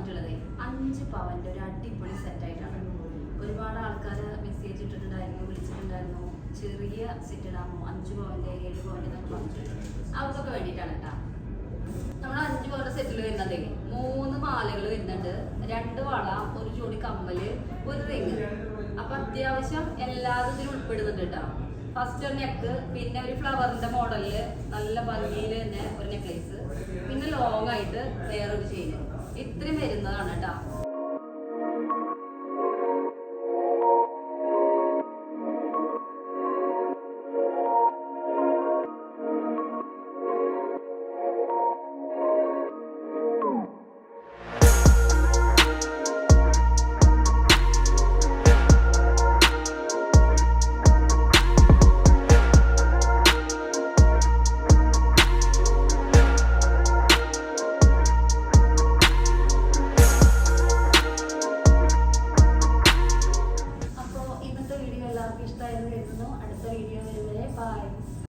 വന്നിട്ടുള്ളത് 5 പവന്റെ ഒരു അടിപൊളി സെറ്റായിട്ടാണ്. ഒരുപാട് ആൾക്കാർ മെസ്സേജ് ഇട്ടിട്ടുണ്ടായിരുന്നു, വിളിച്ചിട്ടുണ്ടായിരുന്നു, ചെറിയ സെറ്റ് ഇടാമോ 5 പവന്റെ 7 പവന്റെ എന്നൊക്കെ പറഞ്ഞിട്ടുണ്ട്. അവർക്കൊക്കെ വേണ്ടിയിട്ടാണ് കേട്ടോ. നമ്മൾ 5 പവന്റെ സെറ്റിൽ വരുന്നത് 3 മാലകൾ വരുന്നുണ്ട്, 2 വള, ഒരു ജോഡി കമ്മല്, ഒരു റിങ്. അപ്പൊ അത്യാവശ്യം എല്ലാതും ഇതിൽ ഉൾപ്പെടുന്നുണ്ട് കേട്ടോ. ഫസ്റ്റ് ഒരു നെക്ക്, പിന്നെ ഒരു ഫ്ലവറിന്റെ മോഡലില് നല്ല ഭംഗിയിൽ തന്നെ ഒരു നെക്ലേസ്, പിന്നെ ലോങ് ആയിട്ട് വേറൊരു ചെയിന്. ഇത്രയും വരുന്നതാണ് കേട്ടോ.